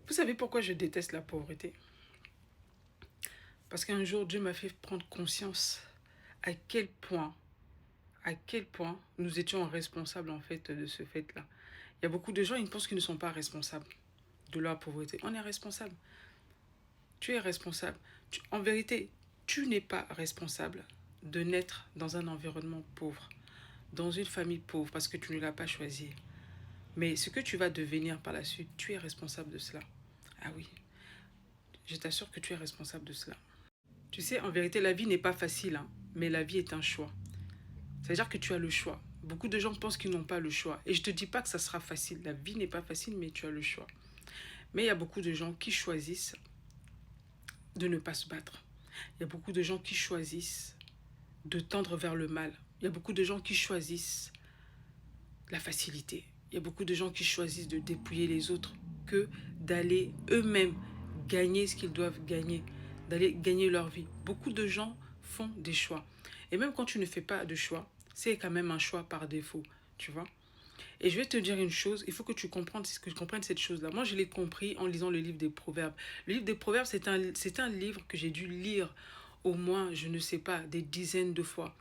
Vous savez pourquoi je déteste la pauvreté? Parce qu'un jour, Dieu m'a fait prendre conscience à à quel point nous étions responsables en fait de ce fait-là. Il y a beaucoup de gens, ils pensent qu'ils ne sont pas responsables de leur pauvreté. On est responsable. Tu es responsable. En vérité, tu n'es pas responsable de naître dans un environnement pauvre, dans une famille pauvre, parce que tu ne l'as pas choisi. Mais ce que tu vas devenir par la suite, tu es responsable de cela. Ah oui, je t'assure que tu es responsable de cela. Tu sais, en vérité, la vie n'est pas facile, hein, mais la vie est un choix. C'est-à-dire que tu as le choix. Beaucoup de gens pensent qu'ils n'ont pas le choix. Et je ne te dis pas que ça sera facile. La vie n'est pas facile, mais tu as le choix. Mais il y a beaucoup de gens qui choisissent de ne pas se battre. Il y a beaucoup de gens qui choisissent de tendre vers le mal. Il y a beaucoup de gens qui choisissent la facilité. Il y a beaucoup de gens qui choisissent de dépouiller les autres que d'aller eux-mêmes gagner ce qu'ils doivent gagner, d'aller gagner leur vie. Beaucoup de gens font des choix. Et même quand tu ne fais pas de choix, c'est quand même un choix par défaut, tu vois. Et je vais te dire une chose, il faut que tu comprennes, que tu comprennes cette chose-là. Moi, je l'ai compris en lisant le livre des Proverbes. Le livre des Proverbes, c'est un livre que j'ai dû lire au moins, je ne sais pas, des dizaines de fois.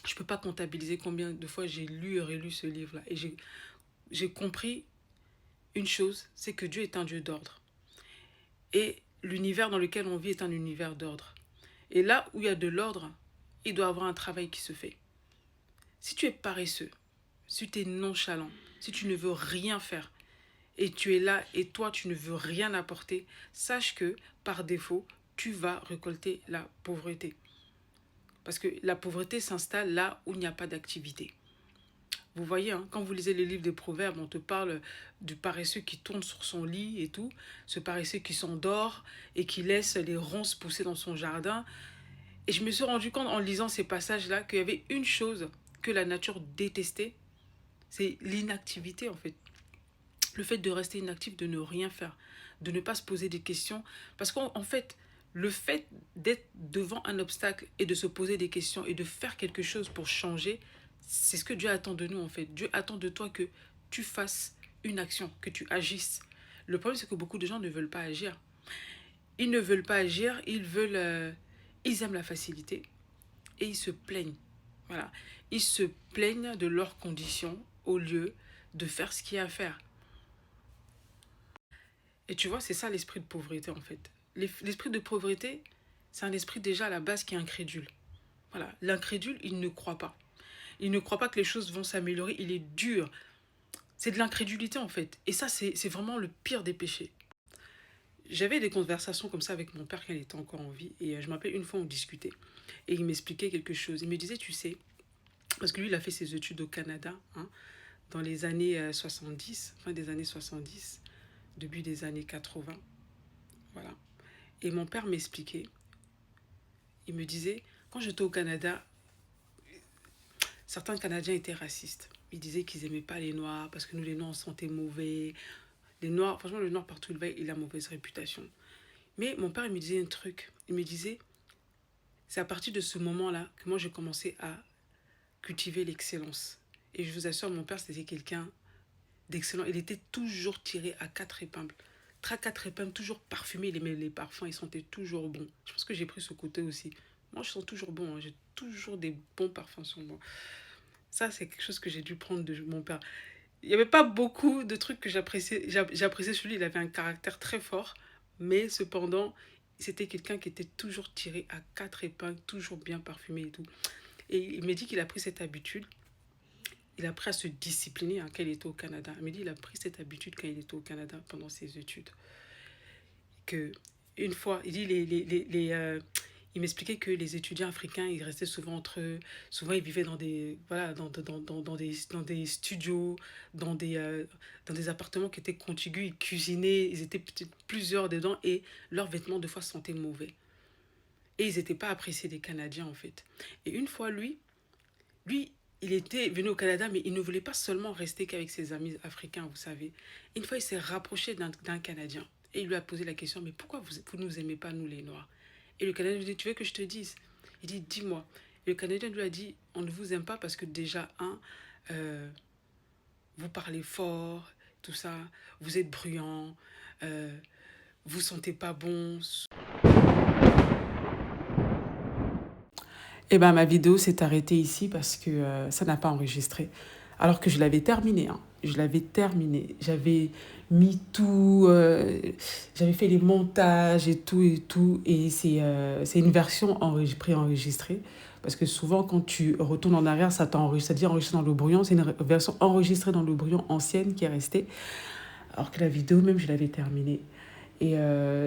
Je ne peux pas comptabiliser combien de fois j'ai lu et relu ce livre-là. Et j'ai compris une chose, c'est que Dieu est un Dieu d'ordre. Et l'univers dans lequel on vit est un univers d'ordre. Et là où il y a de l'ordre, il doit y avoir un travail qui se fait. Si tu es paresseux, si tu es nonchalant, si tu ne veux rien faire, et tu es là et toi tu ne veux rien apporter, sache que par défaut, tu vas récolter la pauvreté. Parce que la pauvreté s'installe là où il n'y a pas d'activité. Vous voyez, hein, quand vous lisez les livres des proverbes, on te parle du paresseux qui tourne sur son lit et tout, ce paresseux qui s'endort et qui laisse les ronces pousser dans son jardin. Et je me suis rendu compte en lisant ces passages-là qu'il y avait une chose que la nature détestait, c'est l'inactivité en fait. Le fait de rester inactif, de ne rien faire, de ne pas se poser des questions. Parce qu'en fait, le fait d'être devant un obstacle et de se poser des questions et de faire quelque chose pour changer, c'est ce que Dieu attend de nous en fait. Dieu attend de toi que tu fasses une action, que tu agisses. Le problème, c'est que beaucoup de gens ne veulent pas agir. Ils ne veulent pas agir, ils aiment la facilité et ils se plaignent. Voilà. Ils se plaignent de leurs conditions au lieu de faire ce qu'il y a à faire. Et tu vois, c'est ça l'esprit de pauvreté en fait. L'esprit de pauvreté, c'est un esprit déjà à la base qui est incrédule. Voilà, l'incrédule, il ne croit pas. Il ne croit pas que les choses vont s'améliorer, il est dur. C'est de l'incrédulité en fait. Et ça, c'est vraiment le pire des péchés. J'avais des conversations comme ça avec mon père quand il était encore en vie. Et je m'appelle une fois, on discutait. Et il m'expliquait quelque chose. Il me disait, tu sais, parce que lui, il a fait ses études au Canada, hein, dans les années 70, fin des années 70, début des années 80. Voilà. Et mon père m'expliquait, il me disait, quand j'étais au Canada, certains Canadiens étaient racistes. Ils disaient qu'ils n'aimaient pas les Noirs parce que nous, les Noirs, on se sentait mauvais. Les Noirs, franchement, le Noir, partout où il va, il a mauvaise réputation. Mais mon père, il me disait un truc. Il me disait, c'est à partir de ce moment-là que moi, j'ai commencé à cultiver l'excellence. Et je vous assure, mon père, c'était quelqu'un d'excellent. Il était toujours tiré à quatre épingles. Très quatre épingles, toujours parfumé. Il aimait les parfums, il sentait toujours bon. Je pense que j'ai pris ce côté aussi. Moi, je sens toujours bon. Hein. J'ai toujours des bons parfums sur moi. Ça, c'est quelque chose que j'ai dû prendre de mon père. Il n'y avait pas beaucoup de trucs que j'appréciais. J'appréciais celui, il avait un caractère très fort. Mais cependant, c'était quelqu'un qui était toujours tiré à quatre épingles, toujours bien parfumé et tout. Et il m'a dit qu'il a pris cette habitude. Il a appris à se discipliner hein, quand il était au Canada. Il m'a dit qu'il a pris cette habitude quand il était au Canada pendant ses études. Que une fois, il dit il m'expliquait que les étudiants africains, ils restaient souvent entre eux. Souvent, ils vivaient dans des, voilà, dans des studios, dans des appartements qui étaient contigus. Ils cuisinaient, ils étaient peut-être plusieurs dedans et leurs vêtements, de fois, sentaient mauvais. Et ils n'étaient pas appréciés des Canadiens, en fait. Et une fois, lui, il était venu au Canada, mais il ne voulait pas seulement rester qu'avec ses amis africains, vous savez. Une fois, il s'est rapproché d'un Canadien. Et il lui a posé la question, mais pourquoi vous ne nous aimez pas, nous les Noirs? Et le Canadien lui dit, tu veux que je te dise? Il dit, dis-moi. Et le Canadien lui a dit, on ne vous aime pas parce que déjà, un, vous parlez fort, tout ça, vous êtes bruyant, vous sentez pas bon. Eh ben, ma vidéo s'est arrêtée ici parce que ça n'a pas enregistré. Alors que je l'avais terminé, hein. Je l'avais terminé. J'avais mis tout, j'avais fait les montages et tout et tout. Et c'est une version préenregistrée. Parce que souvent, quand tu retournes en arrière, ça t'enregistre, ça dit enregistré dans le brouillon. C'est une version enregistrée dans le brouillon ancienne qui est restée. Alors que la vidéo, même, je l'avais terminée. Et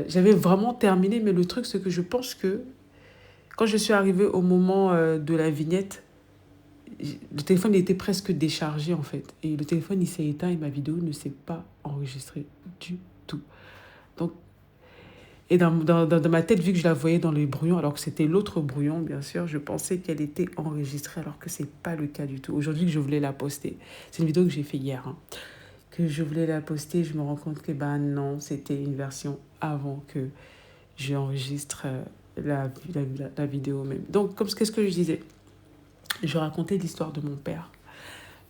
j'avais vraiment terminé. Mais le truc, c'est que je pense que quand je suis arrivée au moment de la vignette, le téléphone était presque déchargé en fait. Et le téléphone, il s'est éteint et ma vidéo ne s'est pas enregistrée du tout. Donc, et dans ma tête, vu que je la voyais dans les brouillons, alors que c'était l'autre brouillon, bien sûr, je pensais qu'elle était enregistrée alors que ce n'est pas le cas du tout. Aujourd'hui, que je voulais la poster. C'est une vidéo que j'ai fait hier. Hein. Que je voulais la poster, je me rends compte que ben non, c'était une version avant que j'enregistre la vidéo même. Donc, qu'est-ce que je disais? Je racontais l'histoire de mon père,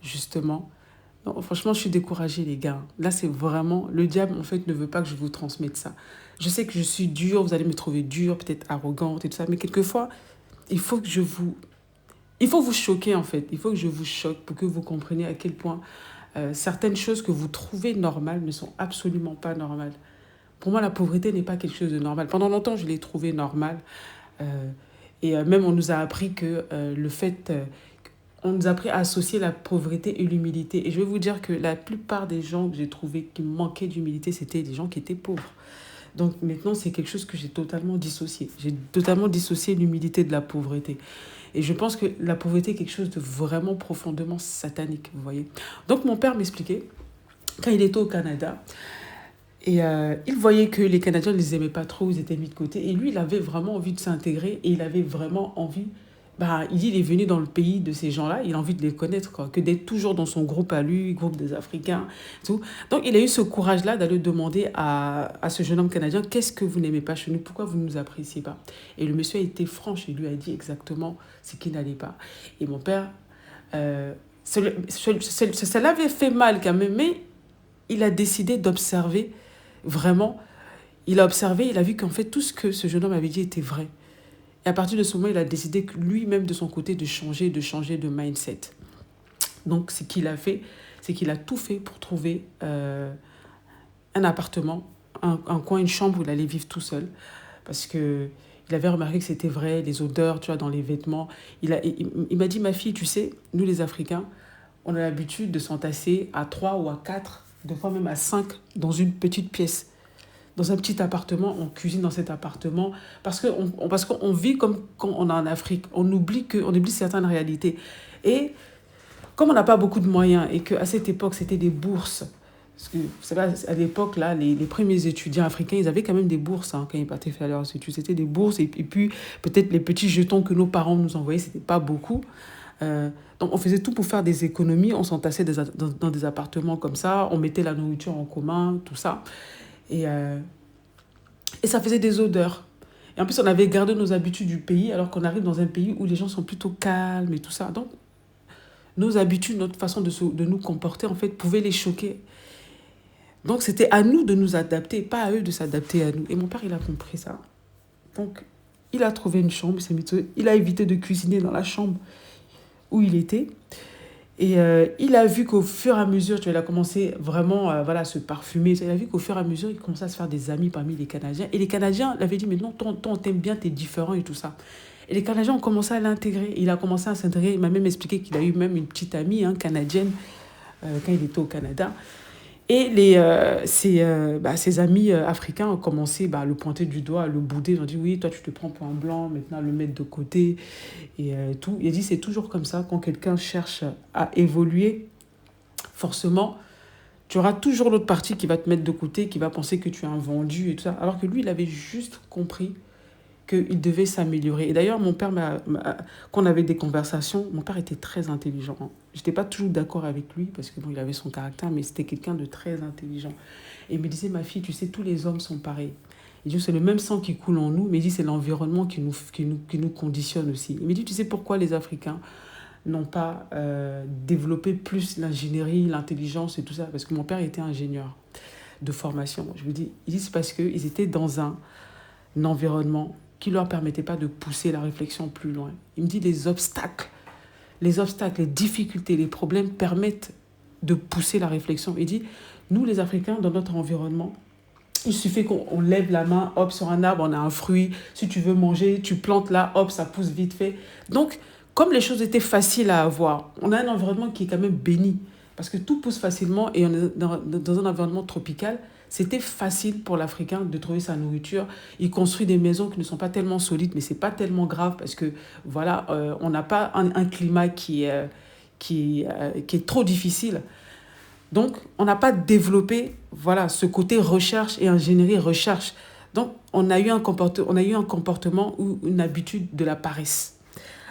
justement. Non, franchement, je suis découragée, les gars. Là, c'est vraiment... Le diable, en fait, ne veut pas que je vous transmette ça. Je sais que je suis dure, vous allez me trouver dure, peut-être arrogante et tout ça, mais quelquefois, il faut que je vous... Il faut vous choquer, en fait. Il faut que je vous choque pour que vous compreniez à quel point certaines choses que vous trouvez normales ne sont absolument pas normales. Pour moi, la pauvreté n'est pas quelque chose de normal. Pendant longtemps, je l'ai trouvé normal. Même, on nous a appris que le fait... on nous a appris à associer la pauvreté et l'humilité. Et je vais vous dire que la plupart des gens que j'ai trouvés qui manquaient d'humilité, c'était des gens qui étaient pauvres. Donc maintenant, c'est quelque chose que j'ai totalement dissocié. J'ai totalement dissocié l'humilité de la pauvreté. Et je pense que la pauvreté est quelque chose de vraiment profondément satanique, vous voyez. Donc mon père m'expliquait, quand il était au Canada, et il voyait que les Canadiens ne les aimaient pas trop, ils étaient mis de côté. Et lui, il avait vraiment envie de s'intégrer et il avait vraiment envie. Bah, il dit il est venu dans le pays de ces gens-là, il a envie de les connaître, quoi, que d'être toujours dans son groupe à lui, groupe des Africains, tout. Donc il a eu ce courage-là d'aller demander à ce jeune homme canadien, qu'est-ce que vous n'aimez pas chez nous, pourquoi vous ne nous appréciez pas? Et le monsieur a été franc et lui a dit exactement ce qui n'allait pas. Et mon père, ça l'avait fait mal quand même, mais il a décidé d'observer vraiment. Il a observé, il a vu qu'en fait tout ce que ce jeune homme avait dit était vrai. Et à partir de ce moment, il a décidé lui-même de son côté de changer de mindset. Donc, ce qu'il a fait, c'est qu'il a tout fait pour trouver un appartement, un coin, une chambre où il allait vivre tout seul. Parce que il avait remarqué que c'était vrai, les odeurs, tu vois, dans les vêtements. Il m'a dit, ma fille, tu sais, nous les Africains, on a l'habitude de s'entasser à 3 ou à 4, des fois même à 5, dans une petite pièce. Dans un petit appartement, on cuisine dans cet appartement parce qu'on vit comme quand on est en Afrique. On oublie certaines réalités. Et comme on n'a pas beaucoup de moyens et qu'à cette époque, c'était des bourses, parce que vous savez, à l'époque, là, les premiers étudiants africains, ils avaient quand même des bourses hein, quand ils partaient faire leurs études. C'était des bourses et puis peut-être les petits jetons que nos parents nous envoyaient, c'était pas beaucoup. Donc on faisait tout pour faire des économies, on s'entassait dans des appartements comme ça, on mettait la nourriture en commun, tout ça. Et ça faisait des odeurs. Et en plus, on avait gardé nos habitudes du pays, alors qu'on arrive dans un pays où les gens sont plutôt calmes et tout ça. Donc, nos habitudes, notre façon de nous comporter, en fait, pouvaient les choquer. Donc, c'était à nous de nous adapter, pas à eux de s'adapter à nous. Et mon père, il a compris ça. Donc, il a trouvé une chambre, il a évité de cuisiner dans la chambre où il était. Et il a vu qu'au fur et à mesure, tu vois, il a commencé vraiment à se parfumer. Il a vu qu'au fur et à mesure, il commençait à se faire des amis parmi les Canadiens. Et les Canadiens l'avaient dit, mais non, toi, on t'aime bien, t'es différent et tout ça. Et les Canadiens ont commencé à l'intégrer. Il a commencé à s'intégrer. Il m'a même expliqué qu'il a eu même une petite amie canadienne quand il était au Canada. Et ses amis africains ont commencé à le pointer du doigt, à le bouder. Ils ont dit, oui, toi, tu te prends pour un blanc, maintenant, à le mettre de côté et tout. Il a dit, c'est toujours comme ça, quand quelqu'un cherche à évoluer, forcément, tu auras toujours l'autre partie qui va te mettre de côté, qui va penser que tu es un vendu et tout ça. Alors que lui, il avait juste compris qu'il devait s'améliorer. Et d'ailleurs, mon père, quand on avait des conversations, mon père était très intelligent. Je n'étais pas toujours d'accord avec lui, parce que bon, il avait son caractère, mais c'était quelqu'un de très intelligent. Et il me disait, ma fille, tu sais, tous les hommes sont pareils. Il dit, c'est le même sang qui coule en nous, mais il dit, c'est l'environnement qui nous conditionne aussi. Il me dit, tu sais pourquoi les Africains n'ont pas développé plus l'ingénierie, l'intelligence et tout ça. Parce que mon père était ingénieur de formation. Je vous dis, il dit c'est parce qu'ils étaient dans un environnement qui ne leur permettait pas de pousser la réflexion plus loin. Il me dit les obstacles, les difficultés, les problèmes permettent de pousser la réflexion. Il dit, nous les Africains, dans notre environnement, il suffit qu'on lève la main, hop, sur un arbre, on a un fruit. Si tu veux manger, tu plantes là, hop, ça pousse vite fait. Donc, comme les choses étaient faciles à avoir, on a un environnement qui est quand même béni. Parce que tout pousse facilement et on est dans un environnement tropical. C'était facile pour l'Africain de trouver sa nourriture. Il construit des maisons qui ne sont pas tellement solides, mais ce n'est pas tellement grave parce que, voilà, on n'a pas un climat qui est trop difficile. Donc, on n'a pas développé voilà, ce côté recherche et ingénierie recherche. Donc, on a eu un comportement ou une habitude de la paresse.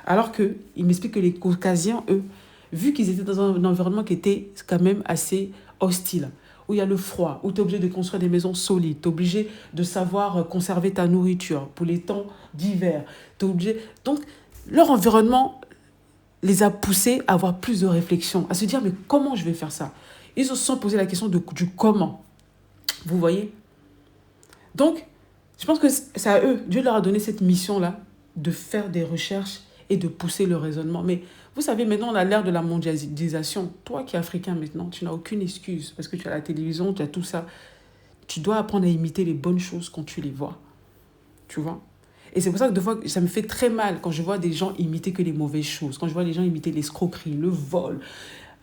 Alors qu'il m'explique que les Caucasiens, eux, vu qu'ils étaient dans un environnement qui était quand même assez hostile, où il y a le froid, où tu es obligé de construire des maisons solides, tu es obligé de savoir conserver ta nourriture pour les temps d'hiver. Donc, leur environnement les a poussés à avoir plus de réflexion, à se dire, mais comment je vais faire ça? Ils se sont posé la question du comment. Vous voyez? Donc, je pense que c'est à eux. Dieu leur a donné cette mission-là de faire des recherches et de pousser le raisonnement. Mais vous savez, maintenant, on a l'ère de la mondialisation. Toi qui es africain maintenant, tu n'as aucune excuse parce que tu as la télévision, tu as tout ça. Tu dois apprendre à imiter les bonnes choses quand tu les vois. Tu vois? Et c'est pour ça que des fois, ça me fait très mal quand je vois des gens imiter que les mauvaises choses. Quand je vois les gens imiter l'escroquerie, le vol.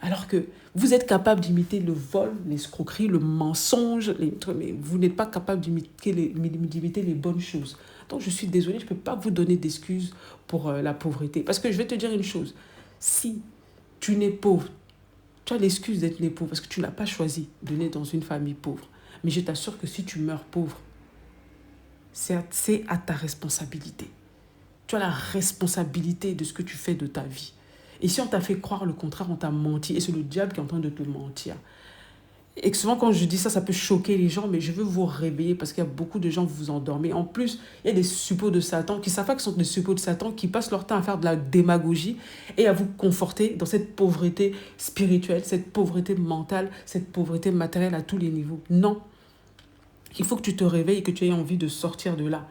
Alors que vous êtes capable d'imiter le vol, l'escroquerie, le mensonge, mais vous n'êtes pas capable d'imiter les bonnes choses. Donc je suis désolée, je ne peux pas vous donner d'excuses pour la pauvreté. Parce que je vais te dire une chose, si tu n'es pauvre, tu as l'excuse d'être né pauvre parce que tu n'as pas choisi de naître dans une famille pauvre. Mais je t'assure que si tu meurs pauvre, c'est à ta responsabilité. Tu as la responsabilité de ce que tu fais de ta vie. Et si on t'a fait croire le contraire, on t'a menti. Et c'est le diable qui est en train de te mentir. Et souvent, quand je dis ça, ça peut choquer les gens, mais je veux vous réveiller parce qu'il y a beaucoup de gens, vous endormez. En plus, il y a des suppôts de Satan qui ne savent pas que ce sont des suppôts de Satan, qui passent leur temps à faire de la démagogie et à vous conforter dans cette pauvreté spirituelle, cette pauvreté mentale, cette pauvreté matérielle à tous les niveaux. Non. Il faut que tu te réveilles et que tu aies envie de sortir de là.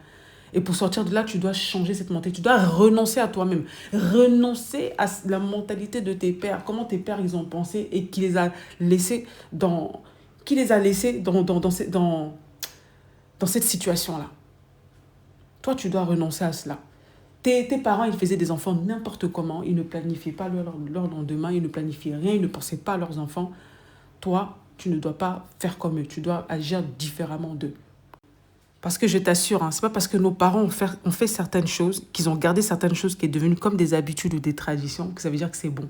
Et pour sortir de là, tu dois changer cette mentalité. Tu dois renoncer à toi-même. Renoncer à la mentalité de tes pères. Comment tes pères, ils ont pensé et qui les a laissés dans cette situation-là. Toi, tu dois renoncer à cela. Tes parents, ils faisaient des enfants n'importe comment. Ils ne planifiaient pas leur lendemain. Ils ne planifiaient rien. Ils ne pensaient pas à leurs enfants. Toi, tu ne dois pas faire comme eux. Tu dois agir différemment d'eux. Parce que je t'assure, ce n'est pas parce que nos parents ont fait certaines choses, qu'ils ont gardé certaines choses qui sont devenues comme des habitudes ou des traditions, que ça veut dire que c'est bon.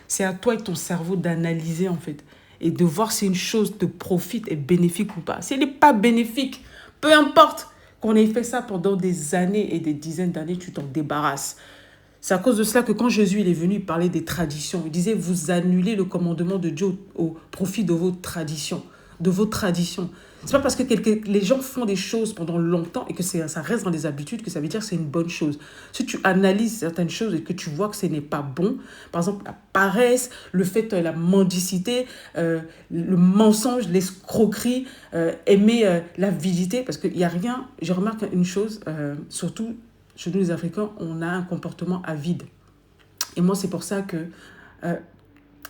C'est à toi et ton cerveau d'analyser en fait. Et de voir si une chose te profite, est bénéfique ou pas. Si elle n'est pas bénéfique, peu importe qu'on ait fait ça pendant des années et des dizaines d'années, tu t'en débarrasses. C'est à cause de cela que quand Jésus il est venu parler des traditions, il disait, vous annulez le commandement de Dieu au profit de vos traditions. C'est pas parce que les gens font des choses pendant longtemps et que ça reste dans des habitudes que ça veut dire que c'est une bonne chose. Si tu analyses certaines choses et que tu vois que ce n'est pas bon, par exemple la paresse, le fait, la mendicité, le mensonge, l'escroquerie, aimer l'avidité, parce qu'il n'y a rien, je remarque une chose, surtout chez nous les Africains, on a un comportement avide. Et moi c'est pour ça que...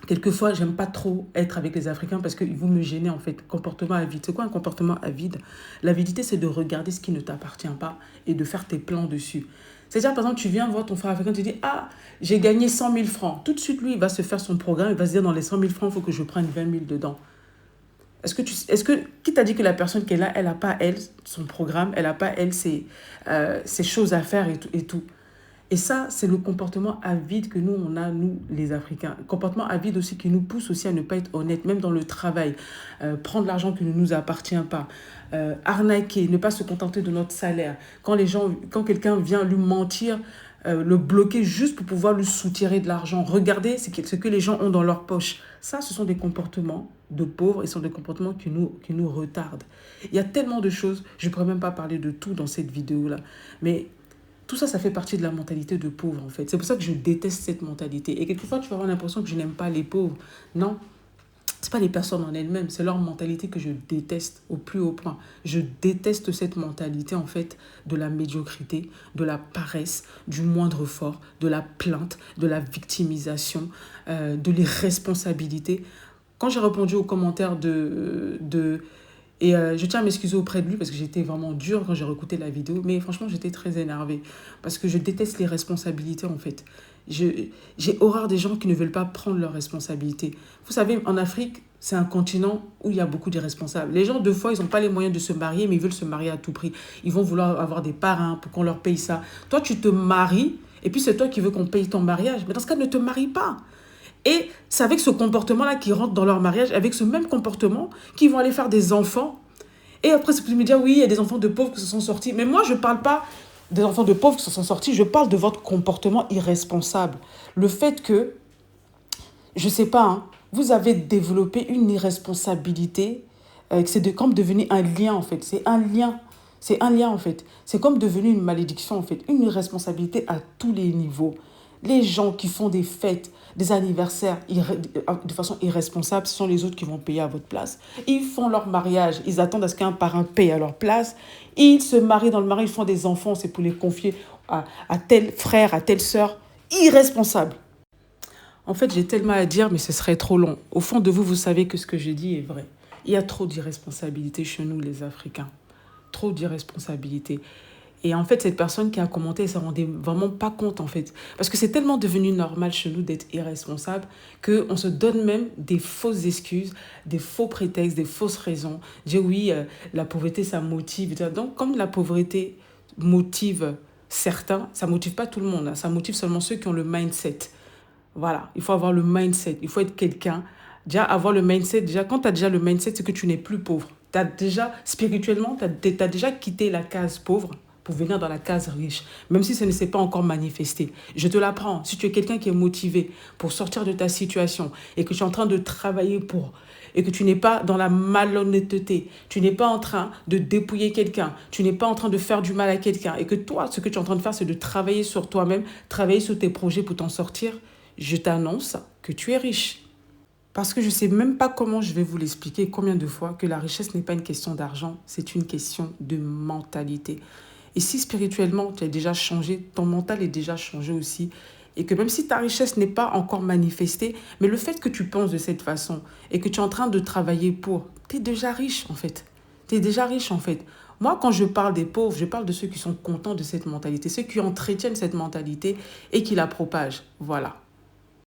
quelquefois, j'aime pas trop être avec les Africains parce que vous me gênez en fait. Comportement avide. C'est quoi un comportement avide? L'avidité, c'est de regarder ce qui ne t'appartient pas et de faire tes plans dessus. C'est-à-dire, par exemple, tu viens voir ton frère africain, tu dis, ah, j'ai gagné 100 000 francs. Tout de suite, lui, il va se faire son programme, il va se dire, dans les 100 000 francs, il faut que je prenne 20 000 dedans. Qui t'a dit que la personne qui est là, elle n'a pas, elle, son programme, elle n'a pas, elle, ses choses à faire et tout. Et ça, c'est le comportement avide que nous, on a, nous, les Africains. Comportement avide aussi qui nous pousse aussi à ne pas être honnête, même dans le travail. Prendre l'argent qui ne nous appartient pas. Arnaquer, ne pas se contenter de notre salaire. Quand quelqu'un vient lui mentir, le bloquer juste pour pouvoir lui soutirer de l'argent. Regardez ce que les gens ont dans leur poche. Ça, ce sont des comportements de pauvres et ce sont des comportements qui nous retardent. Il y a tellement de choses, je ne pourrais même pas parler de tout dans cette vidéo-là. Mais... Tout ça, ça fait partie de la mentalité de pauvre, en fait. C'est pour ça que je déteste cette mentalité. Et quelquefois, tu vas avoir l'impression que je n'aime pas les pauvres. Non, c'est pas les personnes en elles-mêmes, c'est leur mentalité que je déteste au plus haut point. Je déteste cette mentalité, en fait, de la médiocrité, de la paresse, du moindre effort, de la plainte, de la victimisation, de l'irresponsabilité. Quand j'ai répondu aux commentaires je tiens à m'excuser auprès de lui parce que j'étais vraiment dure quand j'ai réécouté la vidéo. Mais franchement, j'étais très énervée parce que je déteste les responsabilités, en fait. J'ai horreur des gens qui ne veulent pas prendre leurs responsabilités. Vous savez, en Afrique, c'est un continent où il y a beaucoup d'irresponsables. Les gens, deux fois, ils n'ont pas les moyens de se marier, mais ils veulent se marier à tout prix. Ils vont vouloir avoir des parrains pour qu'on leur paye ça. Toi, tu te maries et puis c'est toi qui veux qu'on paye ton mariage. Mais dans ce cas, ne te marie pas. Et c'est avec ce comportement-là qu'ils rentrent dans leur mariage, avec ce même comportement, qu'ils vont aller faire des enfants. Et après, c'est pour me dire, oui, il y a des enfants de pauvres qui se sont sortis. Mais moi, je ne parle pas des enfants de pauvres qui se sont sortis, je parle de votre comportement irresponsable. Le fait que, je ne sais pas, hein, vous avez développé une irresponsabilité, comme devenu un lien, en fait. C'est un lien. C'est un lien, en fait. C'est comme devenu une malédiction, en fait. Une irresponsabilité à tous les niveaux. Les gens qui font des fêtes, des anniversaires de façon irresponsable, ce sont les autres qui vont payer à votre place. Ils font leur mariage, ils attendent à ce qu'un parrain paye à leur place. Ils se marient dans le mariage, ils font des enfants, c'est pour les confier à tel frère, à telle sœur. Irresponsable. En fait, j'ai tellement à dire, mais ce serait trop long. Au fond de vous, vous savez que ce que je dis est vrai. Il y a trop d'irresponsabilité chez nous, les Africains. Trop d'irresponsabilité. Et en fait, cette personne qui a commenté, elle ne s'en rendait vraiment pas compte, en fait. Parce que c'est tellement devenu normal chez nous d'être irresponsable qu'on se donne même des fausses excuses, des faux prétextes, des fausses raisons. Dire oui, la pauvreté, ça motive. Donc, comme la pauvreté motive certains, ça ne motive pas tout le monde. Hein. Ça motive seulement ceux qui ont le mindset. Voilà, il faut avoir le mindset. Il faut être quelqu'un. Déjà, avoir le mindset, déjà, quand tu as déjà le mindset, c'est que tu n'es plus pauvre. Tu as déjà, spirituellement, tu as déjà quitté la case pauvre pour venir dans la case riche, même si ça ne s'est pas encore manifesté. Je te l'apprends. Si tu es quelqu'un qui est motivé pour sortir de ta situation et que tu es en train de travailler pour, et que tu n'es pas dans la malhonnêteté, tu n'es pas en train de dépouiller quelqu'un, tu n'es pas en train de faire du mal à quelqu'un, et que toi, ce que tu es en train de faire, c'est de travailler sur toi-même, travailler sur tes projets pour t'en sortir, je t'annonce que tu es riche. Parce que je ne sais même pas comment je vais vous l'expliquer, combien de fois, que la richesse n'est pas une question d'argent, c'est une question de mentalité. Et si spirituellement, tu as déjà changé, ton mental est déjà changé aussi, et que même si ta richesse n'est pas encore manifestée, mais le fait que tu penses de cette façon et que tu es en train de travailler pour, tu es déjà riche en fait. Tu es déjà riche en fait. Moi, quand je parle des pauvres, je parle de ceux qui sont contents de cette mentalité, ceux qui entretiennent cette mentalité et qui la propagent. Voilà.